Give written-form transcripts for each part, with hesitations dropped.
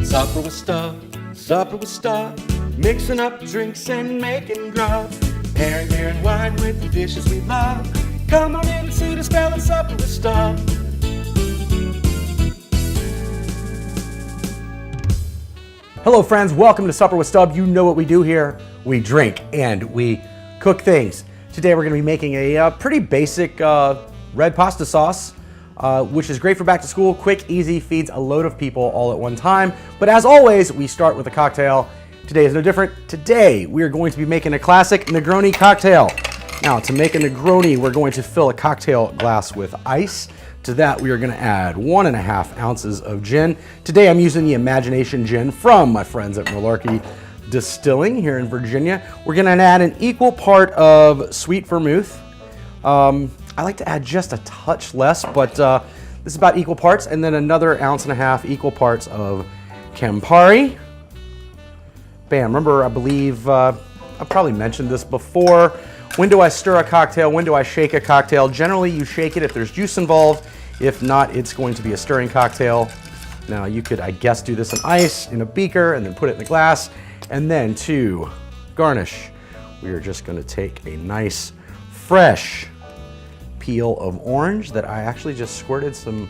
Supper with Stub, supper with Stub, mixing up drinks and making grub, pairing beer and wine with the dishes we love. Come on in and see the spell of Supper with Stub. Hello friends, welcome to Supper with Stub. You know what we do here. We drink and we cook things. Today we're going to be making a pretty basic red pasta sauce, which is great for back to school, quick, easy, feeds a load of people all at one time. But as always, we start with a cocktail. Today is no different. Today we are going to be making a classic Negroni cocktail. Now to make a Negroni, we're going to fill a cocktail glass with ice. To that, we are going to add 1.5 ounces of gin. Today, I'm using the Imagination Gin from my friends at Malarkey Distilling here in Virginia. We're going to add an equal part of sweet vermouth. I like to add just a touch less, but this is about equal parts. And then another 1.5 ounces equal parts of Campari. Bam, remember, I believe, I've probably mentioned this before. When do I stir a cocktail? When do I shake a cocktail? Generally, you shake it if there's juice involved. If not, it's going to be a stirring cocktail. Now, you could, I guess, do this in ice, in a beaker, and then put it in the glass. And then to garnish, we are just going to take a nice, fresh peel of orange that I actually just squirted some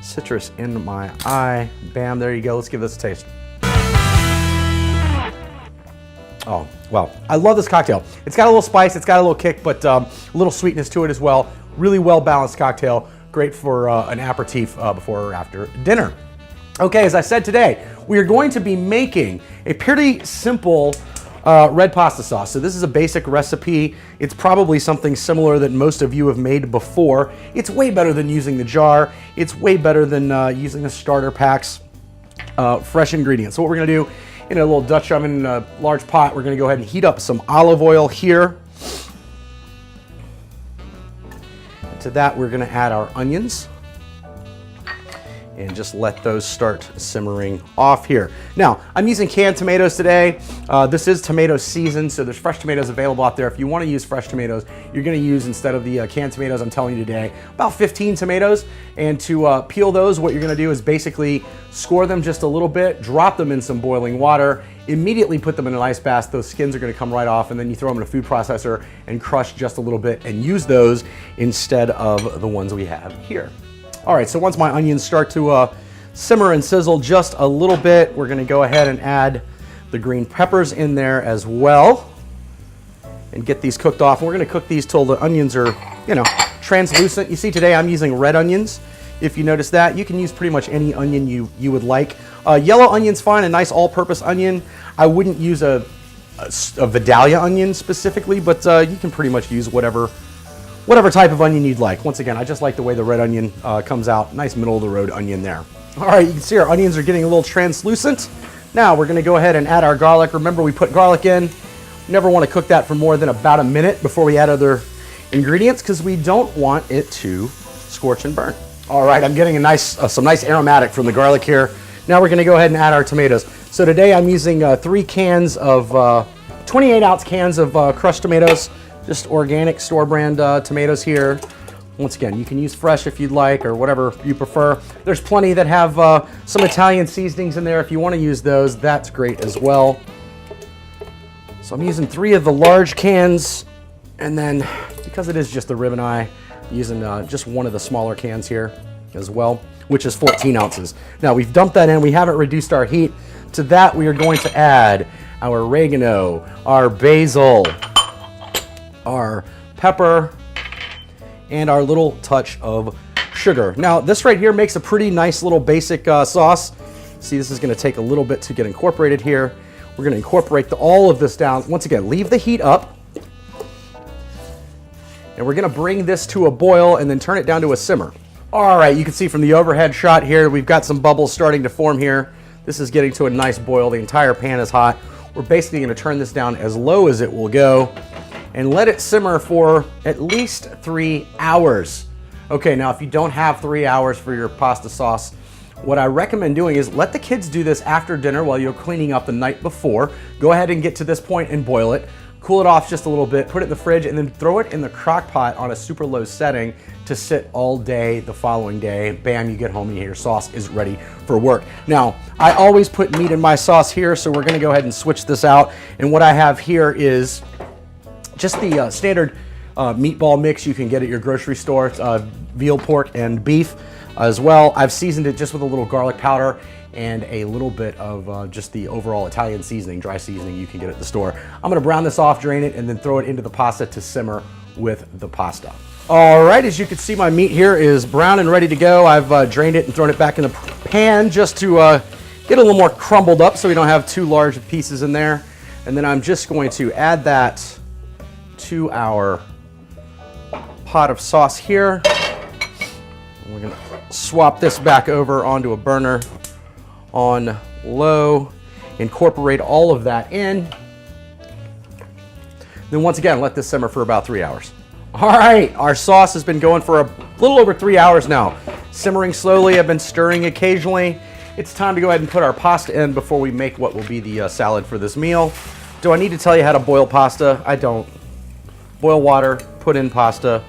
citrus in my eye. Bam, there you go. Let's give this a taste. Oh, well, I love this cocktail. It's got a little spice, it's got a little kick, but a little sweetness to it as well. Really well-balanced cocktail. Great for an aperitif before or after dinner. Okay, as I said today, we are going to be making a pretty simple red pasta sauce. So this is a basic recipe. It's probably something similar that most of you have made before. It's way better than using the jar. It's way better than using the starter packs. Fresh ingredients. So what we're gonna do, in a little Dutch oven, in a large pot, we're gonna go ahead and heat up some olive oil here. And to that, we're gonna add our onions and just let those start simmering off here. Now, I'm using canned tomatoes today. This is tomato season, so there's fresh tomatoes available out there. If you wanna use fresh tomatoes, you're gonna use, instead of the canned tomatoes I'm telling you today, about 15 tomatoes. And to peel those, what you're gonna do is basically score them just a little bit, drop them in some boiling water, immediately put them in an ice bath. Those skins are gonna come right off, and then you throw them in a food processor and crush just a little bit and use those instead of the ones we have here. All right, so once my onions start to simmer and sizzle just a little bit, we're gonna go ahead and add the green peppers in there as well and get these cooked off. And we're gonna cook these till the onions are, translucent. You see today I'm using red onions. If you notice that, you can use pretty much any onion you would like. Yellow onion's fine, a nice all-purpose onion. I wouldn't use a Vidalia onion specifically, but you can pretty much use whatever type of onion you'd like. Once again, I just like the way the red onion comes out. Nice middle-of-the-road onion there. All right, you can see our onions are getting a little translucent. Now we're gonna go ahead and add our garlic. Remember, we put garlic in. You never wanna cook that for more than about a minute before we add other ingredients, because we don't want it to scorch and burn. All right, I'm getting some nice aromatic from the garlic here. Now we're gonna go ahead and add our tomatoes. So today I'm using 3 cans of 28-ounce cans of crushed tomatoes. Just organic store brand tomatoes here. Once again, you can use fresh if you'd like, or whatever you prefer. There's plenty that have some Italian seasonings in there. If you want to use those, that's great as well. So I'm using 3 of the large cans, and then because it is just the ribeye, I'm using just 1 of the smaller cans here as well, which is 14 ounces. Now we've dumped that in. We haven't reduced our heat. To that, we are going to add our oregano, our basil, our pepper, and our little touch of sugar. Now this right here makes a pretty nice little basic sauce. See, this is gonna take a little bit to get incorporated here. We're gonna incorporate all of this down. Once again, leave the heat up. And we're gonna bring this to a boil and then turn it down to a simmer. All right, you can see from the overhead shot here, we've got some bubbles starting to form here. This is getting to a nice boil. The entire pan is hot. We're basically gonna turn this down as low as it will go and let it simmer for at least 3 hours. Okay, now if you don't have 3 hours for your pasta sauce, what I recommend doing is let the kids do this after dinner while you're cleaning up the night before. Go ahead and get to this point and boil it. cool it off just a little bit, put it in the fridge, and then throw it in the crock pot on a super low setting to sit all day the following day. Bam, you get home and your sauce is ready for work. Now, I always put meat in my sauce here, so we're gonna go ahead and switch this out. And what I have here is just the standard meatball mix you can get at your grocery store. It's veal, pork, and beef as well. I've seasoned it just with a little garlic powder and a little bit of just the overall Italian seasoning, dry seasoning you can get at the store. I'm gonna brown this off, drain it, and then throw it into the pasta to simmer with the pasta. All right, as you can see, my meat here is brown and ready to go. I've drained it and thrown it back in the pan just to get a little more crumbled up so we don't have too large of pieces in there. And then I'm just going to add that to our pot of sauce here. And we're gonna swap this back over onto a burner on low, incorporate all of that in. Then once again, let this simmer for about 3 hours. All right, our sauce has been going for a little over 3 hours now. Simmering slowly, I've been stirring occasionally. It's time to go ahead and put our pasta in before we make what will be the salad for this meal. Do I need to tell you how to boil pasta? I don't. Boil water, put in pasta,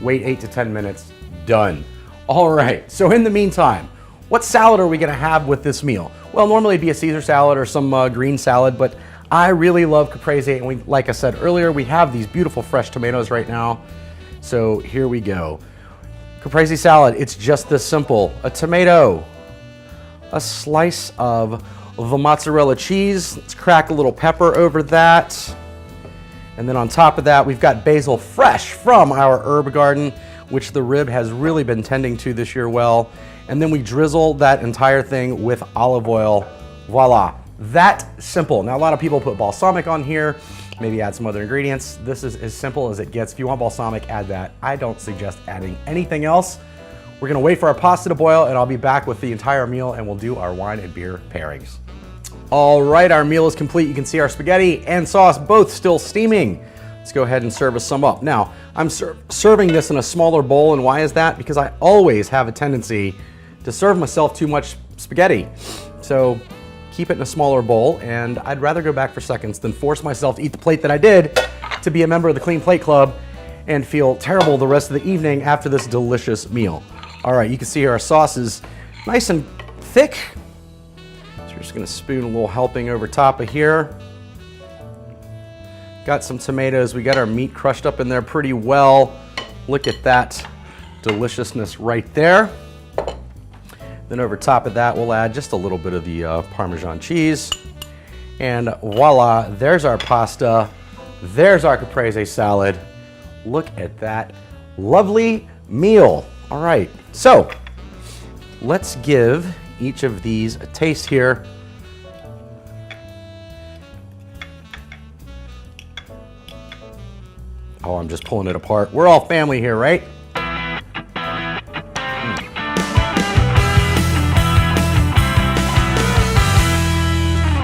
wait 8 to 10 minutes, done. All right, so in the meantime, what salad are we gonna have with this meal? Well, normally it'd be a Caesar salad or some green salad, but I really love caprese, and like I said earlier, we have these beautiful fresh tomatoes right now. So here we go. Caprese salad, it's just this simple. A tomato, a slice of the mozzarella cheese. Let's crack a little pepper over that. And then on top of that, we've got basil fresh from our herb garden, which the rib has really been tending to this year well. And then we drizzle that entire thing with olive oil. Voila. That simple. Now, a lot of people put balsamic on here, maybe add some other ingredients. This is as simple as it gets. If you want balsamic, add that. I don't suggest adding anything else. We're gonna wait for our pasta to boil, and I'll be back with the entire meal, and we'll do our wine and beer pairings. All right, our meal is complete. You can see our spaghetti and sauce both still steaming. Let's go ahead and serve us some up. Now, I'm serving this in a smaller bowl, and why is that? Because I always have a tendency to serve myself too much spaghetti. So keep it in a smaller bowl, and I'd rather go back for seconds than force myself to eat the plate that I did to be a member of the Clean Plate Club and feel terrible the rest of the evening after this delicious meal. All right, you can see here our sauce is nice and thick. So we're just gonna spoon a little helping over top of here. Got some tomatoes. We got our meat crushed up in there pretty well. Look at that deliciousness right there. Then over top of that, we'll add just a little bit of the Parmesan cheese. And voila, there's our pasta. There's our caprese salad. Look at that lovely meal. All right, so let's give each of these a taste here. Oh, I'm just pulling it apart. We're all family here, right?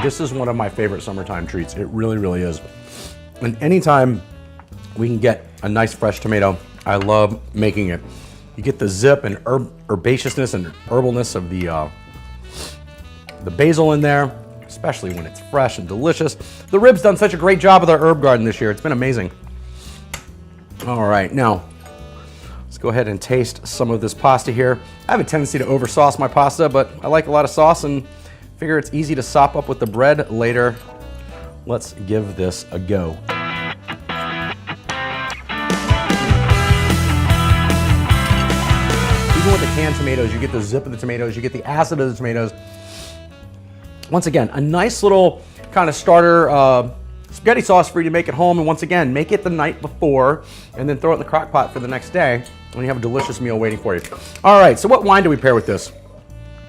This is one of my favorite summertime treats. It really, really is. And anytime we can get a nice fresh tomato, I love making it. You get the zip and herbaceousness and herbalness of the basil in there, especially when it's fresh and delicious. The rib's done such a great job with our herb garden this year. It's been amazing. All right, now let's go ahead and taste some of this pasta here. I have a tendency to over sauce my pasta, but I like a lot of sauce and figure it's easy to sop up with the bread later. Let's give this a go. Even with the canned tomatoes, you get the zip of the tomatoes, you get the acid of the tomatoes. Once again, a nice little kind of starter spaghetti sauce for you to make at home. And once again, make it the night before and then throw it in the crock pot for the next day when you have a delicious meal waiting for you. All right, so what wine do we pair with this?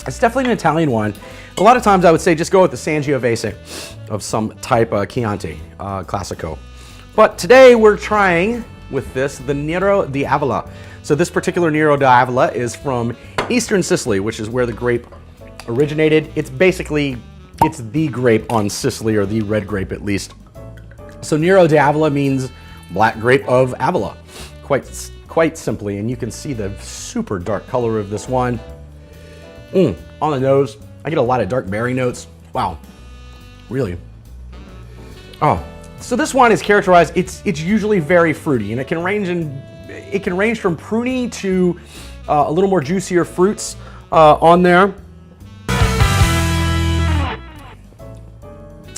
It's definitely an Italian wine. A lot of times I would say just go with the Sangiovese of some type of Chianti Classico. But today we're trying with this, the Nero di Avola. So this particular Nero di Avola is from Eastern Sicily, which is where the grape originated. It's the grape on Sicily, or the red grape at least. So Nero di Avola means black grape of Avola, quite simply. And you can see the super dark color of this wine. On the nose, I get a lot of dark berry notes. Wow, really. Oh, So this wine is characterized, it's usually very fruity, and it can range from pruny to a little more juicier fruits on there.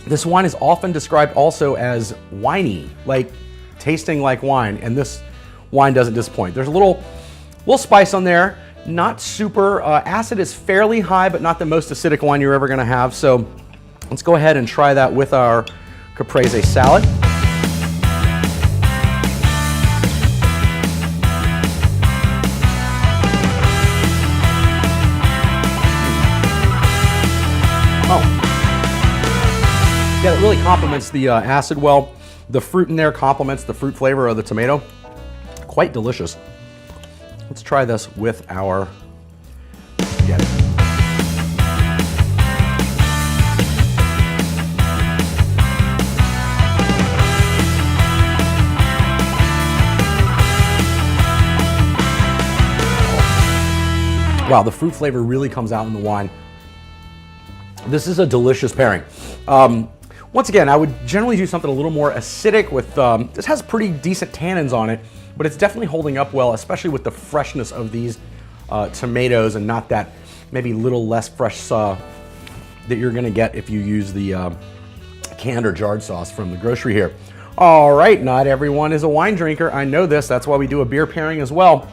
This wine is often described also as winey, like tasting like wine, and this wine doesn't disappoint. There's a little spice on there, not super, acid is fairly high, but not the most acidic wine you're ever gonna have. So let's go ahead and try that with our Caprese Salad. Yeah, it really complements the acid well. The fruit in there complements the fruit flavor of the tomato. Quite delicious. Let's try this with our spaghetti. Wow, the fruit flavor really comes out in the wine. This is a delicious pairing. Once again, I would generally do something a little more acidic with, this has pretty decent tannins on it, but it's definitely holding up well, especially with the freshness of these tomatoes and not that maybe little less fresh that you're gonna get if you use the canned or jarred sauce from the grocery here. All right, not everyone is a wine drinker. I know this, that's why we do a beer pairing as well.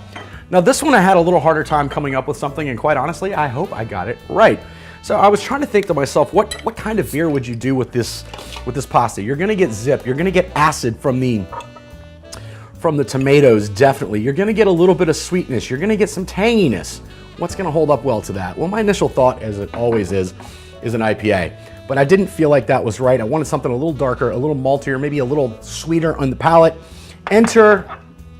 Now this one I had a little harder time coming up with something, and quite honestly, I hope I got it right. So I was trying to think to myself, what kind of beer would you do with this pasta? You're gonna get zip, you're gonna get acid from the tomatoes, definitely. You're gonna get a little bit of sweetness, you're gonna get some tanginess. What's gonna hold up well to that? Well, my initial thought, as it always is an IPA. But I didn't feel like that was right. I wanted something a little darker, a little maltier, maybe a little sweeter on the palate. Enter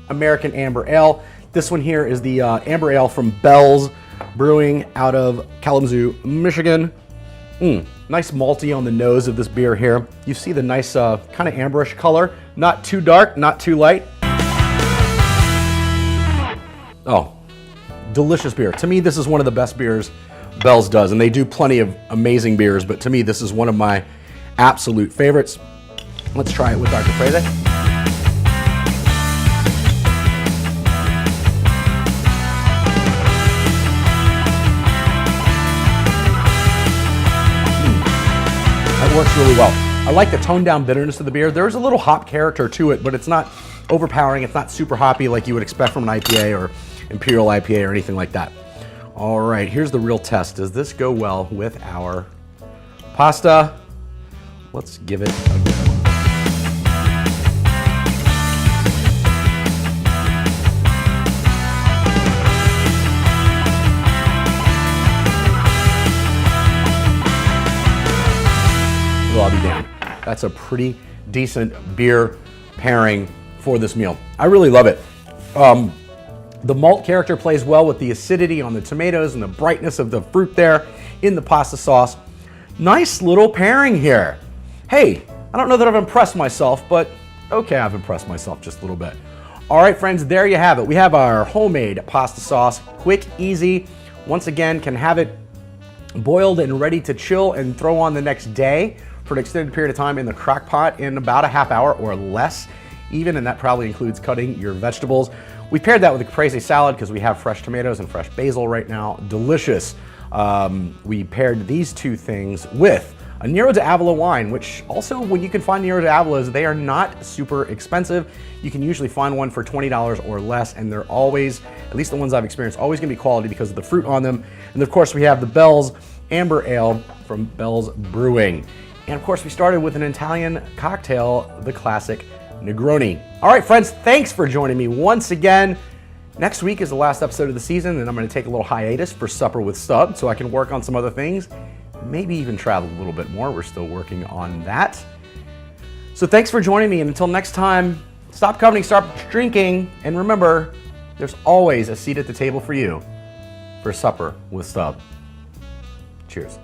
American Amber Ale. This one here is the Amber Ale from Bell's Brewing out of Kalamazoo, Michigan. Nice malty on the nose of this beer here. You see the nice kind of amberish color. Not too dark, not too light. Oh, delicious beer. To me, this is one of the best beers Bell's does, and they do plenty of amazing beers, but to me, this is one of my absolute favorites. Let's try it with our Caprese. Works really well. I like the toned down bitterness of the beer. There's a little hop character to it, but it's not overpowering. It's not super hoppy like you would expect from an IPA or Imperial IPA or anything like that. All right, here's the real test. Does this go well with our pasta? Let's give it a go. I'll be damned. That's a pretty decent beer pairing for this meal. I really love it. The malt character plays well with the acidity on the tomatoes and the brightness of the fruit there in the pasta sauce. Nice little pairing here. Hey, I don't know that I've impressed myself, but okay, I've impressed myself just a little bit. All right, friends, there you have it. We have our homemade pasta sauce, quick, easy. Once again, can have it boiled and ready to chill and throw on the next day for an extended period of time in the crock pot in about a half hour or less even, and that probably includes cutting your vegetables. We paired that with a Caprese salad because we have fresh tomatoes and fresh basil right now. Delicious. We paired these two things with a Nero d'Avola wine, which also, when you can find Nero d'Avolas, they are not super expensive. You can usually find one for $20 or less, and they're always, at least the ones I've experienced, always gonna be quality because of the fruit on them. And of course, we have the Bell's Amber Ale from Bell's Brewing. And of course, we started with an Italian cocktail, the classic Negroni. All right, friends, thanks for joining me once again. Next week is the last episode of the season, and I'm gonna take a little hiatus for Supper with Stub so I can work on some other things, maybe even travel a little bit more. We're still working on that. So thanks for joining me, and until next time, stop coveting, stop drinking, and remember, there's always a seat at the table for you for Supper with Stub. Cheers.